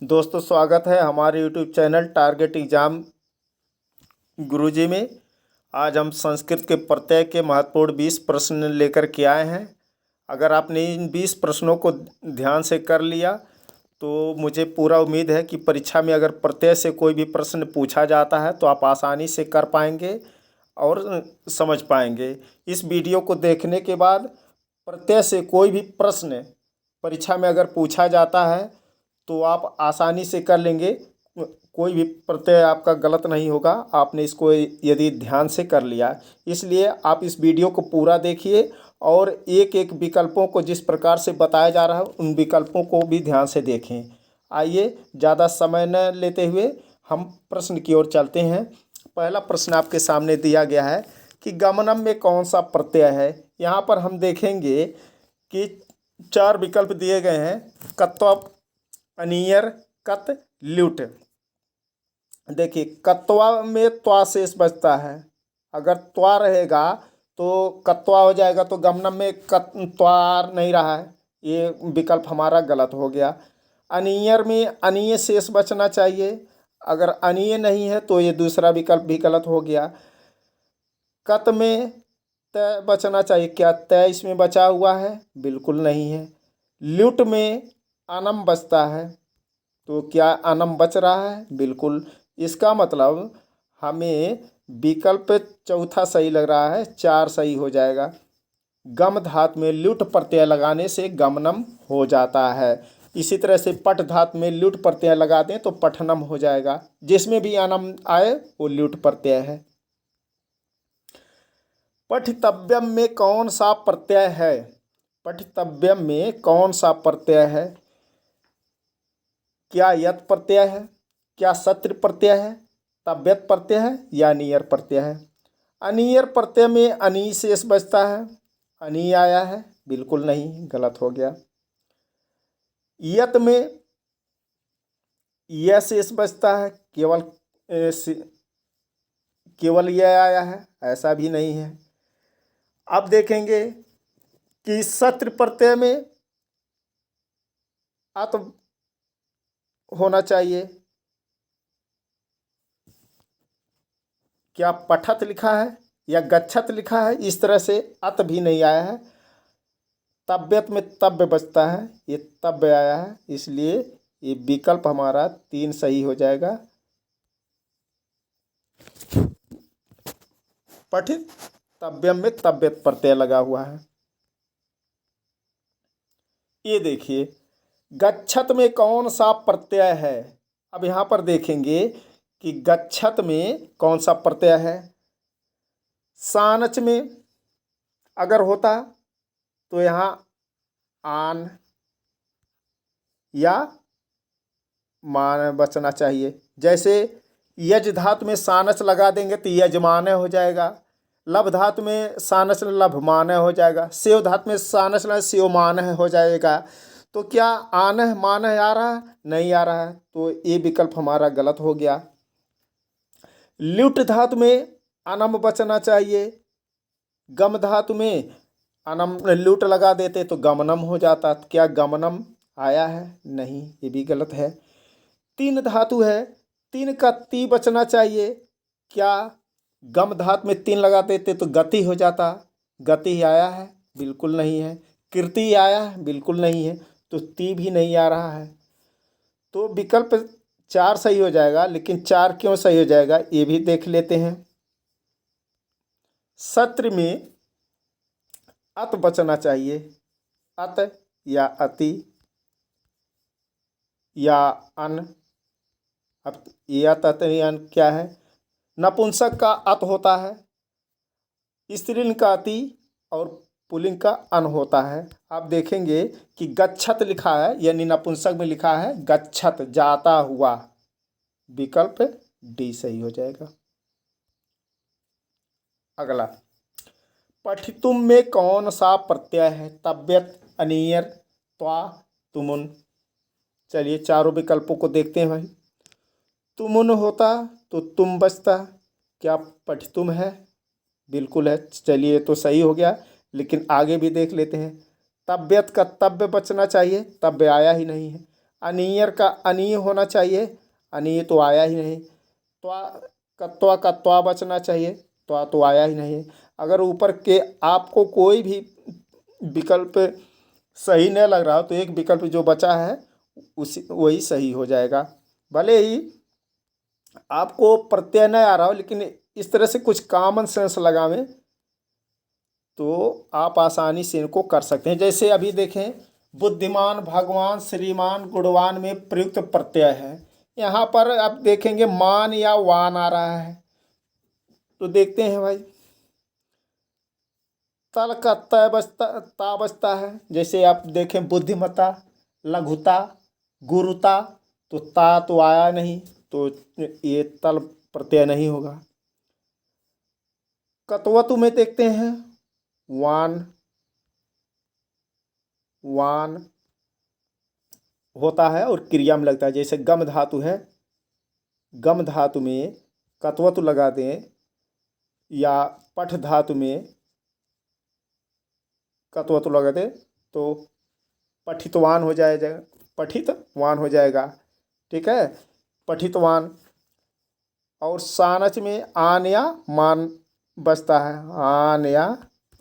दोस्तों, स्वागत है हमारे यूट्यूब चैनल टारगेट एग्ज़ाम गुरुजी में। आज हम संस्कृत के प्रत्यय के महत्वपूर्ण 20 प्रश्न लेकर के आए हैं। अगर आपने इन 20 प्रश्नों को ध्यान से कर लिया तो मुझे पूरा उम्मीद है कि परीक्षा में अगर प्रत्यय से कोई भी प्रश्न पूछा जाता है तो आप आसानी से कर पाएंगे और समझ पाएंगे। इस वीडियो को देखने के बाद प्रत्यय से कोई भी प्रश्न परीक्षा में अगर पूछा जाता है तो आप आसानी से कर लेंगे। कोई भी प्रत्यय आपका गलत नहीं होगा, आपने इसको यदि ध्यान से कर लिया। इसलिए आप इस वीडियो को पूरा देखिए और एक एक विकल्पों को जिस प्रकार से बताया जा रहा है उन विकल्पों को भी ध्यान से देखें। आइए, ज़्यादा समय न लेते हुए हम प्रश्न की ओर चलते हैं। पहला प्रश्न आपके सामने दिया गया है कि गमनम में कौन सा प्रत्यय है। यहाँ पर हम देखेंगे कि 4 विकल्प दिए गए हैं: कत्व, अनियर, कत, ल्युट। देखिए, कत्वा में त्वा शेष बचता है। अगर त्वा रहेगा तो कत्वा हो जाएगा, तो गमनम में त्वा नहीं रहा है, ये विकल्प हमारा गलत हो गया। अनियर में अनीय शेष बचना चाहिए, अगर अनीय नहीं है तो ये दूसरा विकल्प भी गलत हो गया। कत में तय बचना चाहिए, क्या तय इसमें बचा हुआ है? बिल्कुल नहीं है। ल्युट में अनम बचता है, तो क्या अनम बच रहा है? बिल्कुल। इसका मतलब हमें विकल्प चौथा सही लग रहा है, 4 सही हो जाएगा। गम धातु में ल्युट प्रत्यय लगाने से गमनम हो जाता है। इसी तरह से पठ धातु में ल्युट प्रत्यय लगा दें तो पठनम हो जाएगा। जिसमें भी अनम आए वो ल्युट प्रत्यय है। पठितव्यम में कौन सा प्रत्यय है? पठितव्यम में कौन सा प्रत्यय है? क्या यत प्रत्यय है, क्या सत्र प्रत्यय है, तव्यत प्रत्यय है या नियर प्रत्यय है? अनियर प्रत्यय में अनी शेष बचता है, अनी आया है, बिल्कुल नहीं, गलत हो गया। यत में यह शेष बचता है, केवल यह आया है, ऐसा भी नहीं है। अब देखेंगे कि सत्र प्रत्यय में अत होना चाहिए। क्या पठत लिखा है या गच्छत लिखा है? इस तरह से अत भी नहीं आया है। तव्यत में तव्य बचता है, ये तव्य आया है, इसलिए ये विकल्प हमारा 3 सही हो जाएगा। पठित तव्यम में तव्यत प्रत्यय लगा हुआ है। ये देखिए, गच्छत में कौन सा प्रत्यय है? अब यहाँ पर देखेंगे कि गच्छत में कौन सा प्रत्यय है। सानच में अगर होता तो यहाँ आन या मान बचना चाहिए। जैसे यज धातु में सानच लगा देंगे तो यजमाने हो जाएगा। लभ धातु में सानच लभमाने हो जाएगा। सेव धातु में सानच सेवमान हो जाएगा। तो क्या आन मान आ रहा है? नहीं आ रहा है, तो ये विकल्प हमारा गलत हो गया। ल्युट धातु में अनम बचना चाहिए। गम धातु में अनम ल्युट लगा देते तो गमनम हो जाता। क्या गमनम आया है? नहीं, ये भी गलत है। 3 धातु है, 3 का ती बचना चाहिए। क्या गम धातु में 3 लगा देते तो गति हो जाता? गति आया है? बिल्कुल नहीं है। कीर्ति आया है? बिल्कुल नहीं है, तो ती भी नहीं आ रहा है। तो विकल्प 4 सही हो जाएगा, लेकिन 4 क्यों सही हो जाएगा ये भी देख लेते हैं। सत्र में अत बचना चाहिए, अत या अति या अन। अब यह अन क्या है? नपुंसक का अत होता है, स्त्रीलिंग का अति और पुल्लिंग का अन होता है। आप देखेंगे कि गच्छत लिखा है, यानी नपुंसक में लिखा है गच्छत, जाता हुआ। विकल्प डी सही हो जाएगा। अगला, पठितुम में कौन सा प्रत्यय है? तव्यत, अनियर, त्वा, तुमुन। चलिए चारों विकल्पों को देखते हैं भाई। तुमुन होता तो तुम बचता। क्या पठितुम है? बिल्कुल है, चलिए तो सही हो गया, लेकिन आगे भी देख लेते हैं। तव्यत का तव्य बचना चाहिए, तव्य आया ही नहीं है। अनीयर का अनीय होना चाहिए, अनीय तो आया ही नहीं। त्वा कत्वा का त्वा बचना चाहिए, त्वा तो आया ही नहीं। अगर ऊपर के आपको कोई भी विकल्प सही नहीं लग रहा हो तो एक विकल्प जो बचा है उसी वही सही हो जाएगा। भले ही आपको प्रत्यय नहीं आ रहा हो, लेकिन इस तरह से कुछ कॉमन सेंस लगावें तो आप आसानी से इनको कर सकते हैं। जैसे अभी देखें, बुद्धिमान, भगवान, श्रीमान, गुणवान में प्रयुक्त प्रत्यय है। यहाँ पर आप देखेंगे मान या वान आ रहा है, तो देखते हैं भाई, तल का तय बचता, ता बचता है। जैसे आप देखें बुद्धिमता, लघुता, गुरुता, तो ता तो आया नहीं, तो ये तल प्रत्यय नहीं होगा। कत्वतु में देखते हैं वान, वान होता है और क्रिया में लगता है। जैसे गम धातु है, गम धातु में कत्वतु लगा दें, या पठ धातु में कत्वतु लगा दें तो पठितवान हो जाएगा, पठितवान हो जाएगा। ठीक है, पठितवान। और सानच में आन या मान बचता है, आन या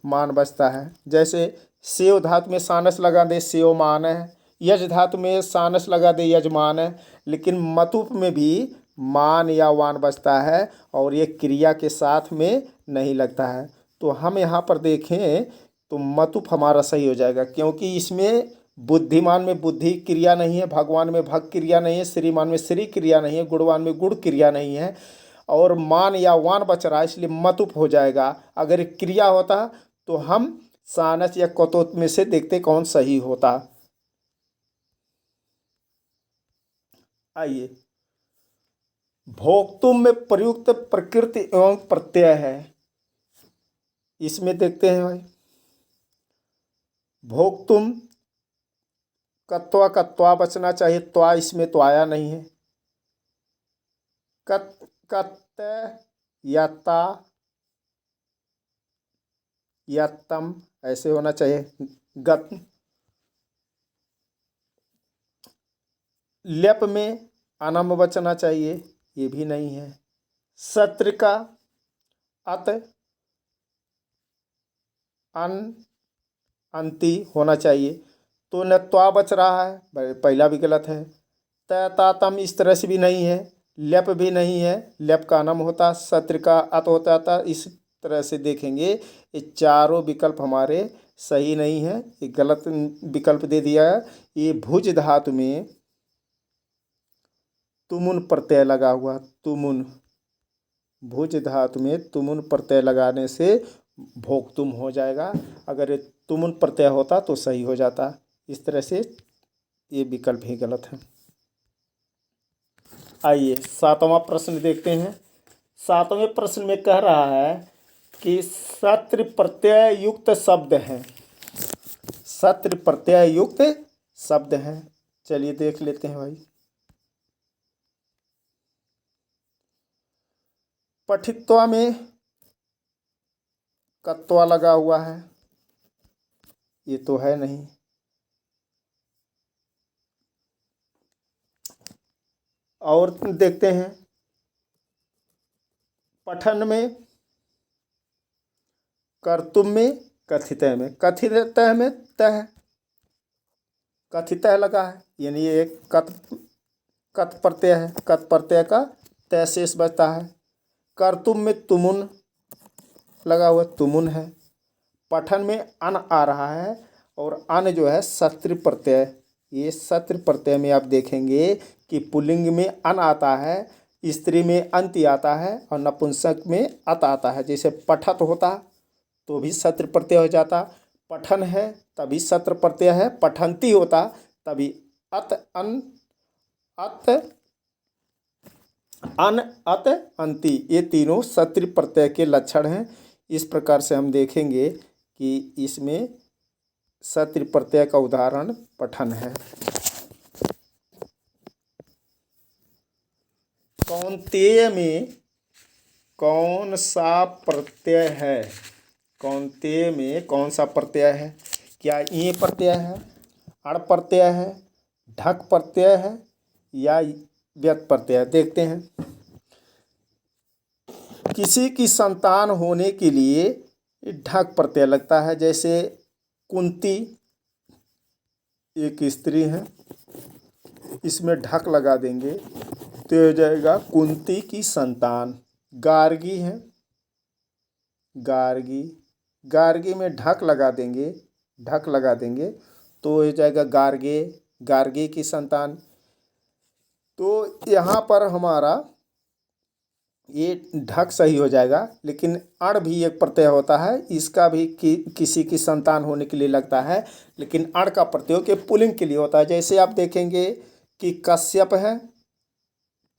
मान बचता है। जैसे सेव धातु में सानस लगा दे, सेव मान है। यज धातु में सानस लगा दे, यजमान है। लेकिन मतुप में भी मान या वान बचता है और ये क्रिया के साथ में नहीं लगता है। तो हम यहाँ पर देखें तो मतुप हमारा सही हो जाएगा, क्योंकि इसमें बुद्धिमान में बुद्धि क्रिया नहीं है, भगवान में भग क्रिया नहीं है, श्रीमान में श्री क्रिया नहीं है, गुणवान में गुण क्रिया नहीं है, और मान या वान बच रहा है, इसलिए मतुप हो जाएगा। अगर एक क्रिया होता तो हम सानस या कतोत में से देखते कौन सही होता। आइए, भोक्तुम में प्रयुक्त प्रकृति एवं प्रत्यय है, इसमें देखते हैं भाई। भोक्तुम कत्वा का त्वा बचना चाहिए, त्वा इसमें तो आया नहीं है। कत या ता या तम ऐसे होना चाहिए। गत, लेप में अनम बचना चाहिए, ये भी नहीं है। सत्र का अत अन अंति होना चाहिए, तो न त्वा बच रहा है, पहला भी गलत है। तातम इस तरह से भी नहीं है, लेप भी नहीं है, लेप का अनम होता, सत्र का अत होता था। इस तरह से देखेंगे ये चारों विकल्प हमारे सही नहीं है, ये गलत विकल्प दे दिया है। ये भुज धातु में तुमुन प्रत्यय लगा हुआ, तुमुन, भुज धातु में तुमुन प्रत्यय लगाने से भोक्तुम हो जाएगा। अगर ये तुमुन प्रत्यय होता तो सही हो जाता। इस तरह से ये विकल्प ही गलत है। आइए सातवां प्रश्न देखते हैं। सातवें प्रश्न में कह रहा है कि सत्र प्रत्यय युक्त शब्द है, सत्र प्रत्यय युक्त शब्द है। चलिए देख लेते हैं भाई। पठित्वा में कत्वा लगा हुआ है, ये तो है नहीं। और देखते हैं पठन में, कर्तुम में, कथितय में, कथितय में तह, कथितय लगा है, यानी ये एक कत प्रत्यय है, कत प्रत्यय का तय शेष बचता है। कर्तुम में तुमुन लगा हुआ, तुमुन है। पठन में अन आ रहा है, और अन जो है सत्र प्रत्यय, ये सत्र प्रत्यय में आप देखेंगे कि पुल्लिंग में अन आता है, स्त्री में अंति आता है, और नपुंसक में अत आता है। जैसे पठत होता तो भी सत्र प्रत्यय हो जाता, पठन है तभी सत्र प्रत्यय है, पठंती होता तभी अत अन, अत अन अत अंति, ये तीनों सत्र प्रत्यय के लक्षण हैं। इस प्रकार से हम देखेंगे कि इसमें सत्र प्रत्यय का उदाहरण पठन है। कौंतेय में कौन सा प्रत्यय है, कौंतेय में कौन सा प्रत्यय है? क्या ये प्रत्यय है, अण प्रत्यय है, ढक प्रत्यय है या व्यत प्रत्यय है। देखते हैं। किसी की संतान होने के लिए ढक प्रत्यय लगता है। जैसे कुंती एक स्त्री है, इसमें ढक लगा देंगे तो हो जाएगा कुंती की संतान। गार्गी है, गार्गी, गार्गी में ढक लगा देंगे, ढक लगा देंगे तो हो जाएगा गार्गे, गार्गी की संतान। तो यहाँ पर हमारा ये ढक सही हो जाएगा। लेकिन अण भी एक प्रत्यय होता है, इसका भी किसी की संतान होने के लिए लगता है, लेकिन अण का प्रत्यय के पुल्लिंग के लिए होता है। जैसे आप देखेंगे कि कश्यप है,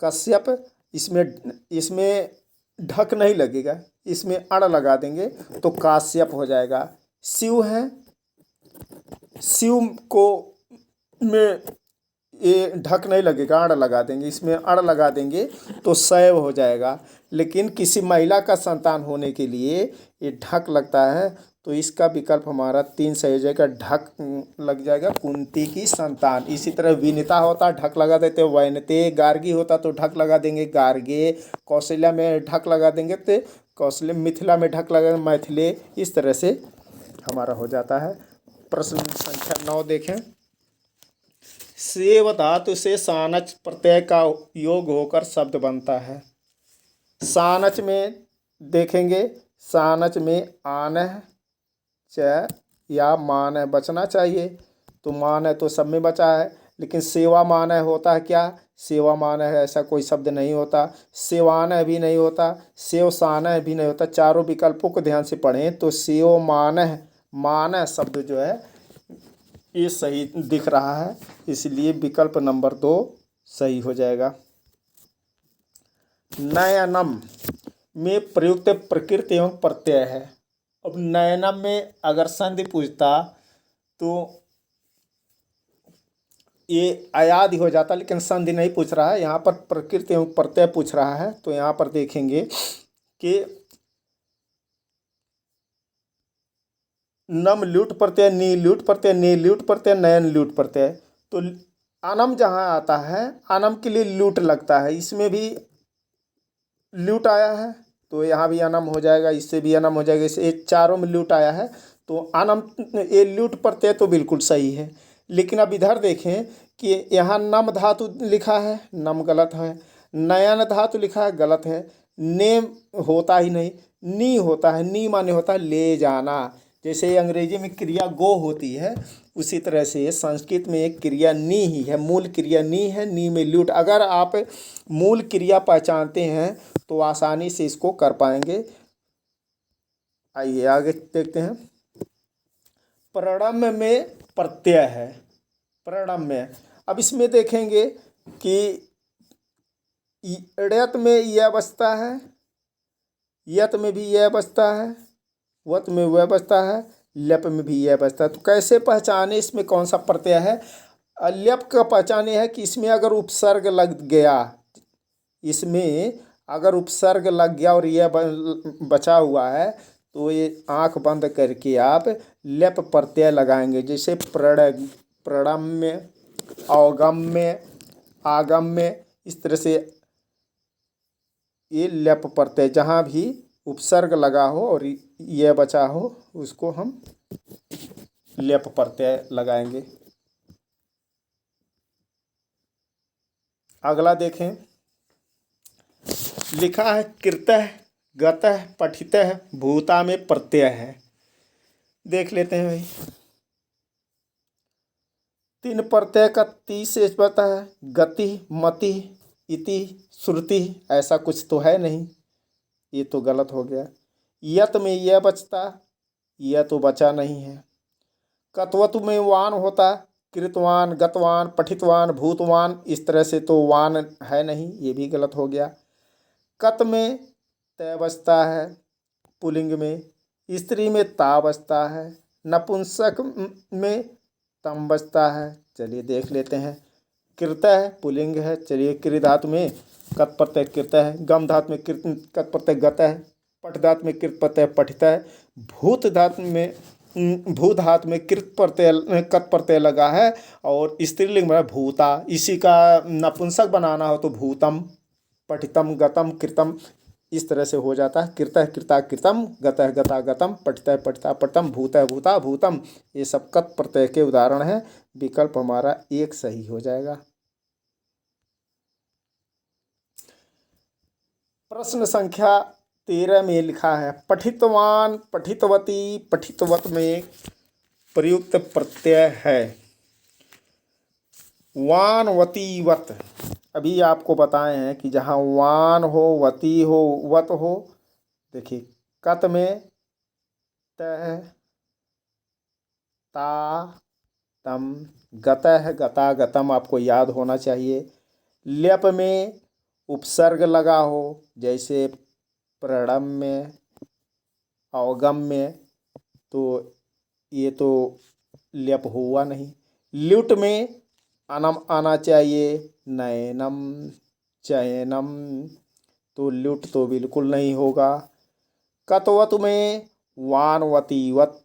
कश्यप, इसमें इसमें ढक नहीं लगेगा, इसमें अण लगा देंगे तो काश्यप हो जाएगा। शिव है, शिव को में ये ढक नहीं लगेगा, अण लगा देंगे, इसमें अण लगा देंगे तो शैव हो जाएगा। लेकिन किसी महिला का संतान होने के लिए ये ढक लगता है, तो इसका विकल्प हमारा 3 सही हो जाएगा, ढक लग जाएगा, कुंती की संतान। इसी तरह विनिता होता ढक लगा देते वैनते, गार्गी होता तो ढक लगा देंगे गार्गे, कौशल्या में ढक लगा देंगे तो कौशल्य, मिथिला में ढक लगा मैथिले। इस तरह से हमारा हो जाता है। प्रश्न संख्या 9 देखें। सेव धातु से सानच प्रत्यय का योग होकर शब्द बनता है। सानच में देखेंगे, सानच में आन है च या मान है बचना चाहिए, तो मान है तो सब में बचा है। लेकिन सेवा मान है होता है क्या? सेवा मान है ऐसा कोई शब्द नहीं होता। सेवान है भी नहीं होता, सेव सान है भी नहीं होता। चारों विकल्पों को ध्यान से पढ़ें तो सेव मान है शब्द जो है ये सही दिख रहा है, इसलिए विकल्प नंबर 2 सही हो जाएगा। नयनम में प्रयुक्त प्रकृति एवं प्रत्यय है। अब नयनम में अगर संधि पूछता तो ये अयादि हो जाता, लेकिन संधि नहीं पूछ रहा है, यहाँ पर प्रकृति एवं प्रत्यय पूछ रहा है। तो यहाँ पर देखेंगे कि नम ल्यूट प्रत्यय, नी ल्यूट प्रत्यय, नी ल्यूट प्रत्यय, नयन ल्यूट प्रत्यय। तो अनम जहाँ आता है, अनम के लिए ल्यूट लगता है, इसमें भी ल्यूट आया है तो यहाँ भी अनम हो जाएगा, इससे भी अनम हो जाएगा, इसे चारों में ल्यूट आया है तो अनम, ये ल्यूट प्रत्यय तो बिल्कुल सही है। लेकिन अब इधर देखें कि यहाँ नम धातु लिखा है, नम गलत है। नयन धातु लिखा है, गलत है। नेम होता ही नहीं, नी होता है, नी माने होता है ले जाना। जैसे अंग्रेजी में क्रिया गो होती है, उसी तरह से संस्कृत में एक क्रिया नी ही है, मूल क्रिया नी है, नी में ल्यूट। अगर आप मूल क्रिया पहचानते हैं तो आसानी से इसको कर पाएंगे। आइए आगे देखते हैं। प्रणम्य में प्रत्यय है, प्रणम्य। अब इसमें देखेंगे कि ड़यत में यह बचता है, यत में भी यह बचता है, वत में वह बचता है, लप में भी यह बचता है। तो कैसे पहचाने इसमें कौन सा प्रत्यय है? लप का पहचाने है कि इसमें अगर उपसर्ग लग गया, इसमें अगर उपसर्ग लग गया और यह बचा हुआ है तो ये आंख बंद करके आप लप प्रत्यय लगाएंगे। जैसे प्रणम्य, अवगम्य, आगम्य, इस तरह से ये लप प्रत्यय जहाँ भी उपसर्ग लगा हो और यह बचा हो उसको हम लप प्रत्यय लगाएंगे। अगला देखें, लिखा है कृतः गतः पठितः भूता में प्रत्यय है। देख लेते हैं भाई। 3 प्रत्यय का 30 से बता है, गति, मति, इति, श्रुति, ऐसा कुछ तो है नहीं, ये तो गलत हो गया। यत में यह बचता, यह तो बचा नहीं है। कत्वतु में वान होता, कृतवान, गतवान, पठितवान, भूतवान, इस तरह से तो वान है नहीं, ये भी गलत हो गया। कत में तय बचता है पुल्लिंग में, स्त्री में ता बचता है, नपुंसक में तम बचता है। चलिए देख लेते हैं। कृत है पुल्लिंग है, चलिए कृ धातु में कत प्रत्यय कृत है, गम धातु में कृत कत प्रत्यय गत है, पठ धातु में कृत प्रत्यय पठित है, भूत धातु में भू धातु में कृत प्रत्यय कत प्रत्यय लगा है और स्त्रीलिंग में भूता। इसी का नपुंसक बनाना हो तो भूतम, पठितम, गतम, कृतम, इस तरह से हो जाता है। कृतः कृता कृतम, गतः गता गतम, पठितः पठिता पठितम, भूतः भूता भूतम। ये सब कत प्रत्यय के उदाहरण हैं। विकल्प हमारा एक सही हो जाएगा। प्रश्न संख्या 13 में लिखा है पठितवान, पठितवती, पठितवत में प्रयुक्त प्रत्यय है वानवतीवत। अभी आपको बताए हैं कि जहाँ वान हो, वती हो, वत हो, देखिए कत में तह, ता, तम, गतः, गता, गतम आपको याद होना चाहिए। ल्यप में उपसर्ग लगा हो, जैसे प्रणम में, अवगम में, तो ये तो ल्यप हुआ नहीं। ल्युट में अनम आना चाहिए, नयनम, चयनम, तो ल्युट तो बिल्कुल नहीं होगा। कतवत में वानवतीवत,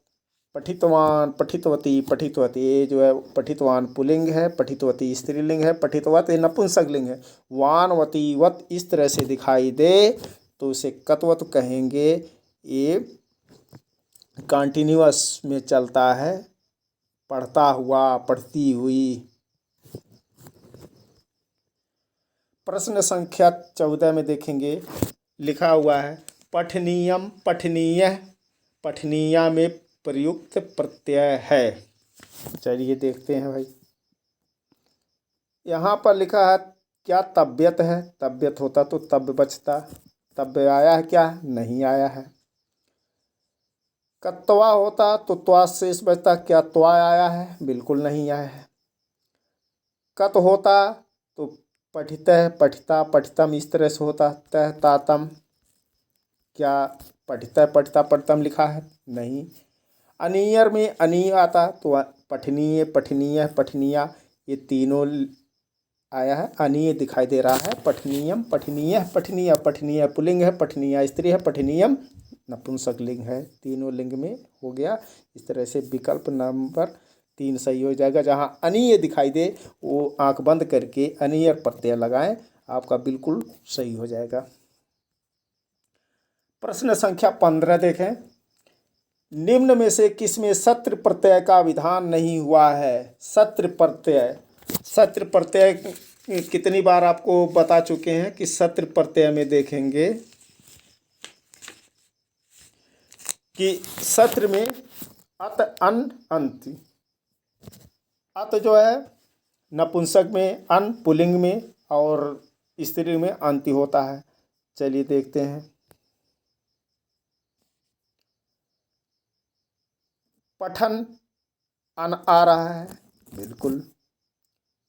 पठितवान, पठितवती, पठितवती, ये जो है पठितवान पुल्लिंग है, पठितवती स्त्रीलिंग है, पठितवत ये नपुंसकलिंग है। वानवतीवत इस तरह से दिखाई दे तो उसे कतवत कहेंगे। ये कॉन्टिन्यूअस में चलता है, पढ़ता हुआ, पढ़ती हुई। प्रश्न संख्या 14 में देखेंगे लिखा हुआ है पठनीयम, पठनीय, पठनीया में प्रयुक्त प्रत्यय है। चलिए देखते हैं भाई। यहाँ पर लिखा है क्या तबियत है, तबियत होता तो तब बचता, तब आया है क्या, नहीं आया है। कत्वा होता तो त्वा शेष बचता, क्या त्वा आया है, बिल्कुल नहीं आया है। कत होता तो पठितः, पठिता, पठितम इस तरह से होता। तह, तातम, क्या पठितः, पठिता, पठितम लिखा है, नहीं। अनियर में अनी आता तो पठनीय, पठनीय, पठनिया ये तीनों आया है। अनीय दिखाई दे रहा है। पठनीयम, पठनीय, पठनीय, पठनीय पुल्लिंग है, पठनीय स्त्री है, पठनीयम नपुंसक लिंग है। तीनों लिंग में हो गया। इस तरह से विकल्प नंबर 3 सही हो जाएगा। जहाँ अनीय दिखाई दे वो आंख बंद करके अनीयर प्रत्यय लगाएं, आपका बिल्कुल सही हो जाएगा। प्रश्न संख्या 15 देखें। निम्न में से किसमें सत्र प्रत्यय का विधान नहीं हुआ है। सत्र प्रत्यय, सत्र प्रत्यय कितनी बार आपको बता चुके हैं कि सत्र प्रत्यय में देखेंगे कि सत्र में अत, अन, अंत। अत जो है नपुंसक में, अन पुल्लिंग में और स्त्री में अंति होता है। चलिए देखते हैं। पठन अन आ रहा है, बिल्कुल।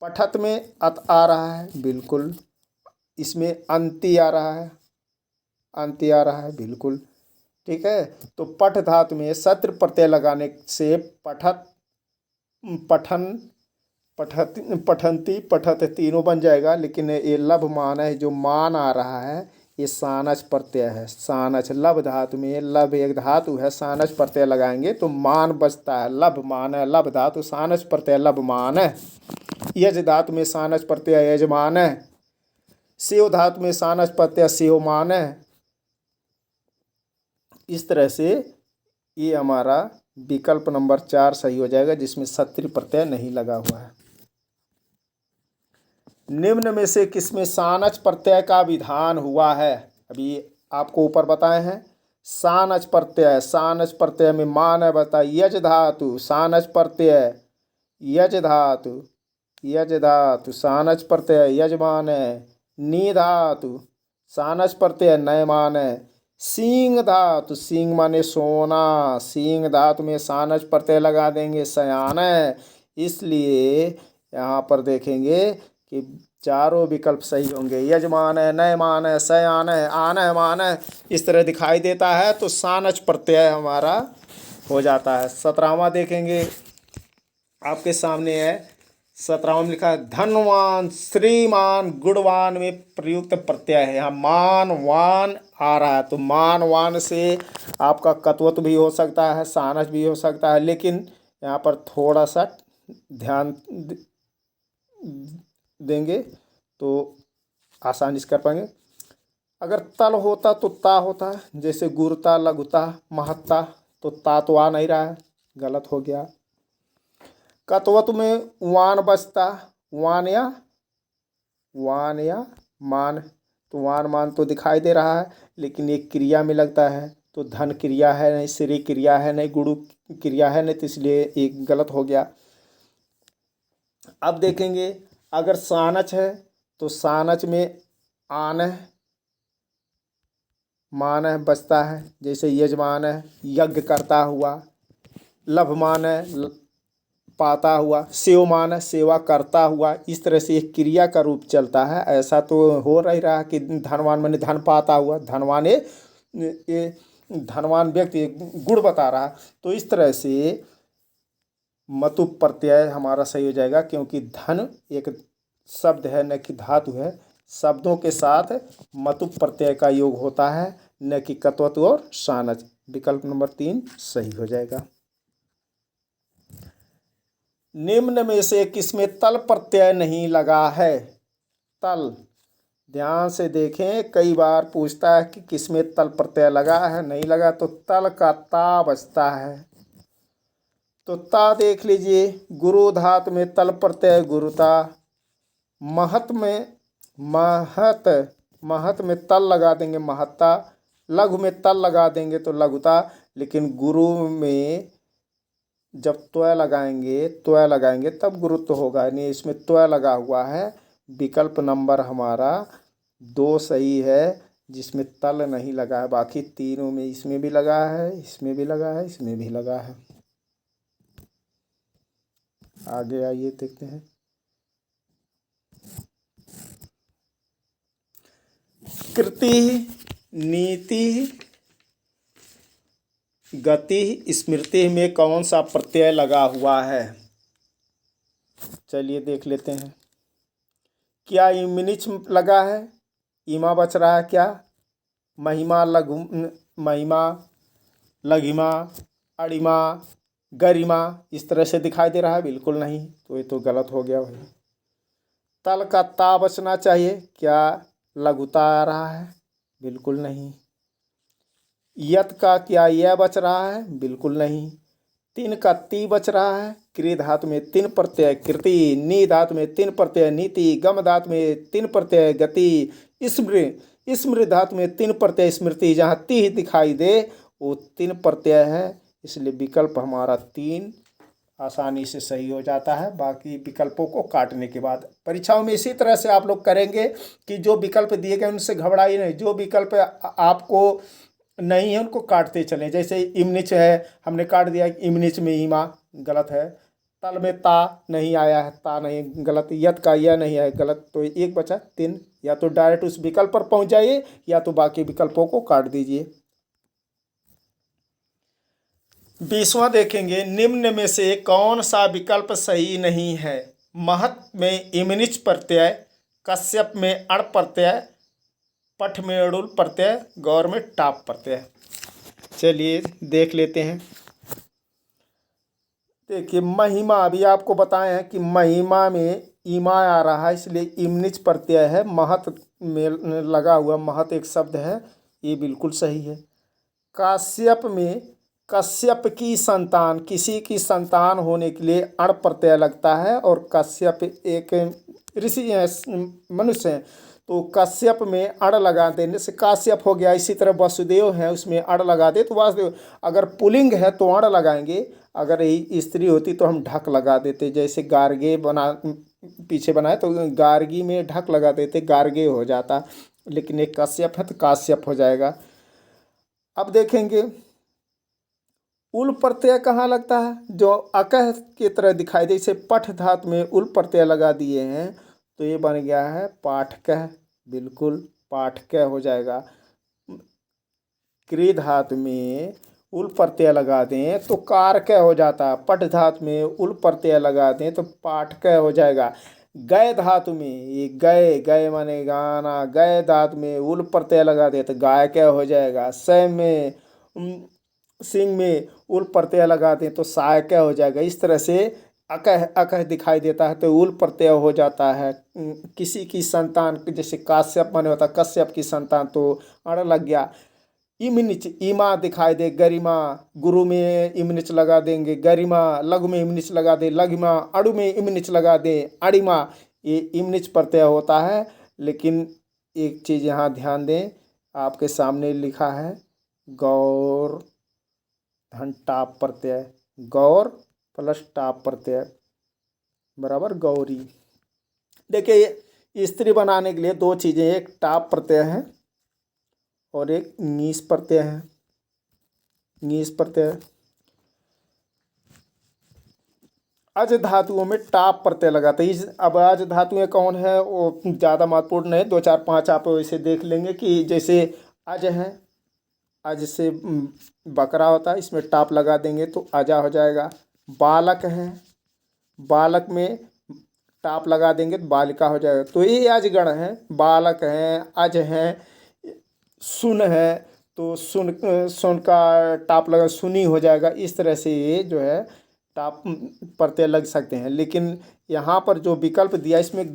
पठत में अत आ रहा है, बिल्कुल। इसमें अंति आ रहा है, अंति आ रहा है, बिल्कुल। ठीक है। तो पठ धातु में सत्र प्रत्यय लगाने से पठत, पठन, पठत, पठंती, पठत तीनों बन जाएगा। लेकिन ये लभ मान है, जो मान आ रहा है ये सानच प्रत्यय है। सानच लभ धातु में, लभ एक धातु है, सानच प्रत्यय लगाएंगे तो मान बचता है। लभ मान है, लभ धातु, सानच प्रत्यय लभ मान है। यज धातु में सानच प्रत्यय यजमान है। सेव धातु में सानच प्रत्यय सेवमान है। इस तरह से ये हमारा विकल्प नंबर 4 सही हो जाएगा, जिसमें सत्री प्रत्यय नहीं लगा हुआ है। निम्न में से किसमें सानच प्रत्यय का विधान हुआ है। अभी आपको ऊपर बताए हैं सानच प्रत्यय। सानच प्रत्यय में मान है, बता यज धातु, सानच प्रत्यय यज धातु, यज धातु, सानच प्रत्यय यजमान है। नी धातु, सानच प्रत्यय नयमान है। सींग धातु, सींग माने सोना, सींग धातु में सानच प्रत्यय लगा देंगे, सयान है। इसलिए यहाँ पर देखेंगे कि चारों विकल्प सही होंगे। यजमान है, नयमान है, सयान है, आन है, मान है, इस तरह दिखाई देता है तो सानच प्रत्यय हमारा हो जाता है। 17वां देखेंगे, आपके सामने है। 17वां में लिखा है धनवान, श्रीमान, गुणवान में प्रयुक्त प्रत्यय है। यहाँ मान, वान आ रहा है। तो मान वान से आपका कत्वत भी हो सकता है, सानस भी हो सकता है, लेकिन यहाँ पर थोड़ा सा ध्यान देंगे तो आसानी से कर पाएंगे। अगर तल होता तो ता होता, जैसे गुरुता, लघुता, महत्ता, तो ता तो आ नहीं रहा है, गलत हो गया। कत्वत में वान बचता, वान या मान, तो वान मान तो दिखाई दे रहा है, लेकिन ये क्रिया में लगता है, तो धन क्रिया है नहीं, श्री क्रिया है नहीं, गुरु क्रिया है नहीं, तो इसलिए एक गलत हो गया। अब देखेंगे अगर सानच है तो सानच में आन है, मान है बचता है, जैसे यजमान है, यज्ञ करता हुआ, लभमान है, पाता हुआ, सेवमान है, सेवा करता हुआ। इस तरह से एक क्रिया का रूप चलता है। ऐसा तो हो नहीं रहा कि धनवान माने धन पाता हुआ, धनवान ये धनवान व्यक्ति गुण बता रहा। तो इस तरह से मतु प्रत्यय हमारा सही हो जाएगा, क्योंकि धन एक शब्द है न कि धातु है। शब्दों के साथ मतु प्रत्यय का योग होता है, न कि कत्वत और सानच। विकल्प नंबर 3 सही हो जाएगा। निम्न में से किसमें तल प्रत्यय नहीं लगा है? तल, ध्यान से देखें, कई बार पूछता है कि किसमें तल प्रत्यय लगा है, नहीं लगा, तो तल का ता बचता है। तो ता देख लीजिए, गुरु धातु में तल प्रत्यय गुरुता, महत में तल लगा देंगे महत्ता, लघु में तल लगा देंगे तो लघुता, लेकिन गुरु में जब त्वय लगाएंगे तब गुरुत्व होगा, यानी इसमें त्वय लगा हुआ है। विकल्प नंबर हमारा 2 सही है, जिसमें तल नहीं लगा है। बाकी तीनों में, इसमें भी लगा है, इसमें भी लगा है, इसमें भी लगा है। आगे आइए देखते हैं। कृति, नीति, गति, स्मृति में कौन सा प्रत्यय लगा हुआ है? चलिए देख लेते हैं। क्या इमिनिच लगा है? ईमा बच रहा है क्या? महिमा, लघिमा, अड़िमा, गरिमा, इस तरह से दिखाई दे रहा है? बिल्कुल नहीं, तो ये तो गलत हो गया भाई। तल का ता बचना चाहिए, क्या लघुता आ रहा है? बिल्कुल नहीं। यत का क्या यह बच रहा है? बिल्कुल नहीं। तीन का ती बच रहा है। क्री धातु में 3 प्रत्यय कृति, नी धातु में 3 प्रत्यय नीति, गम धातु में 3 प्रत्यय गति, स्मृ धातु में 3 प्रत्यय स्मृति। जहाँ ती दिखाई दे वो 3 प्रत्यय है, इसलिए विकल्प हमारा 3 आसानी से सही हो जाता है। बाकी विकल्पों को काटने के बाद परीक्षाओं में इसी तरह से आप लोग करेंगे कि जो विकल्प दिए गए उनसे घबराइए नहीं। जो विकल्प आपको नहीं है उनको काटते चलें। जैसे इमनिच है, हमने काट दिया, इमनिच में ईमा, गलत है। तल में ता नहीं आया है, ता नहीं, गलत। यत का यह नहीं है, गलत। तो एक बचा 3, या तो डायरेक्ट उस विकल्प पर पहुंच जाइए या तो बाकी विकल्पों को काट दीजिए। 20वां देखेंगे, निम्न में से कौन सा विकल्प सही नहीं है? महत में इमनिच प्रत्यय, कश्यप में अण प्रत्यय, पठ में अड़ुल प्रत्यय, गौर में टाप प्रत्यय। चलिए देख लेते हैं। देखिए महिमा, अभी आपको बताए हैं कि महिमा में ईमा आ रहा है, इसलिए इमनिच प्रत्यय है। महत में लगा हुआ, महत एक शब्द है, ये बिल्कुल सही है। काश्यप में कश्यप की संतान, किसी की संतान होने के लिए अण प्रत्यय लगता है, और कश्यप एक ऋषि मनुष्य हैं, तो कश्यप में अण लगा देने से काश्यप हो गया। इसी तरह वसुदेव है, उसमें अण लगा दे तो वासुदेव। अगर पुल्लिंग है तो अण लगाएंगे, अगर यही स्त्री होती तो हम ढक लगा देते। जैसे गार्गे पीछे बनाए तो गार्गी में ढक लगा देते, गार्गे हो जाता, लेकिन एक कश्यप है तो काश्यप हो जाएगा। अब देखेंगे उल प्रत्यय कहाँ लगता है? जो अकह की तरह दिखाई दे, जैसे पठ धातु में उल प्रत्यय लगा दिए हैं तो ये बन गया है पाठकह, बिल्कुल पाठकह हो जाएगा। क्री धातु में उल प्रत्यय लगा दें तो कारकह हो जाता है, पठ धातु में उल प्रत्यय लगा दें तो पाठकह हो जाएगा। गए धातु में, ये गए, गए माने गाना, गए धातु में उल प्रत्यय लगा दे तो गाय क्या हो जाएगा। सै में सिंह में उल प्रत्यय लगा दें तो साय क्या हो जाएगा। इस तरह से अकह अकह दिखाई देता है तो उल प्रत्यय हो जाता है। किसी की संतान, जैसे काश्यप माने होता है कश्यप की संतान, तो अड़ लग गया। इमनिच, ईमा दिखाई दे गरिमा, गुरु में इमनिच लगा देंगे गरिमा, लघु में इमनिच लगा दे लघिमा, अड़ु में इमनिच लगा दे अड़िमा। ये इमनिच प्रत्यय होता है। लेकिन एक चीज़ यहाँ ध्यान दें, आपके सामने लिखा है गौर धन टाप प्रत्यय, गौर प्लस टाप प्रत्यय बराबर गौरी। देखिए स्त्री बनाने के लिए दो चीज़ें, एक टाप प्रत्यय है और एक ङीस प्रत्यय है। ङीस प्रत्यय अज धातुओं में टाप प्रत्यय लगाते हैं। अब अज धातुएं कौन है वो ज़्यादा महत्वपूर्ण है, 2 4 5 आप वैसे देख लेंगे कि जैसे अज है, अज से बकरा होता है, इसमें टाप लगा देंगे तो अजा हो जाएगा। बालक है, बालक में टाप लगा देंगे तो बालिका हो जाएगा। तो ये अजगण है, बालक हैं, अज हैं। सुन है तो सुन, सुन का टाप लगा सुनी हो जाएगा। इस तरह से ये जो है टाप प्रत्यय लग सकते हैं। लेकिन यहाँ पर जो विकल्प दिया इसमें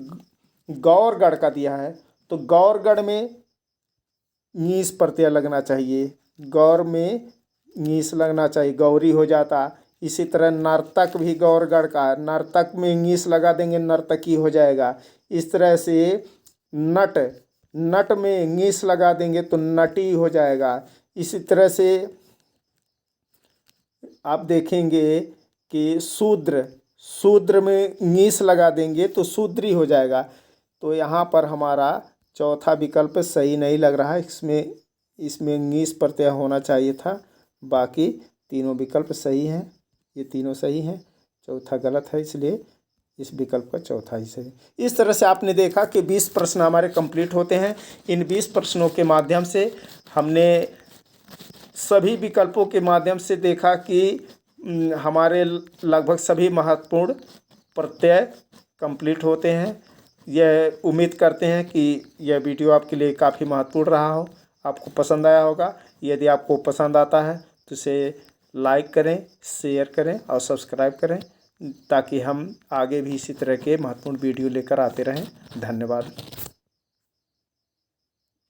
गौरगढ़ का दिया है तो गौरगढ़ में ङीस प्रत्यय लगना चाहिए, गौर में ङीस लगना चाहिए, गौरी हो जाता। इसी तरह नर्तक भी गौरगढ़ का है, नर्तक में ङीस लगा देंगे नर्तकी हो जाएगा। इस तरह से नट, नट में ङीस लगा देंगे तो नटी हो जाएगा। इसी तरह से आप देखेंगे कि शूद्र, शूद्र में ङीस लगा देंगे तो शूद्री हो जाएगा। तो यहाँ पर हमारा चौथा विकल्प सही नहीं लग रहा है, इसमें ङीस प्रत्यय होना चाहिए था। बाकी तीनों विकल्प सही हैं, ये तीनों सही हैं, चौथा गलत है, इसलिए इस विकल्प का चौथा ही सही। इस तरह से आपने देखा कि 20 प्रश्न हमारे कंप्लीट होते हैं। इन 20 प्रश्नों के माध्यम से हमने सभी विकल्पों के माध्यम से देखा कि हमारे लगभग सभी महत्वपूर्ण प्रत्यय कंप्लीट होते हैं। यह उम्मीद करते हैं कि यह वीडियो आपके लिए काफ़ी महत्वपूर्ण रहा हो, आपको पसंद आया होगा। यदि आपको पसंद आता है तो इसे लाइक करें, शेयर करें और सब्सक्राइब करें, ताकि हम आगे भी इसी तरह के महत्वपूर्ण वीडियो लेकर आते रहें। धन्यवाद।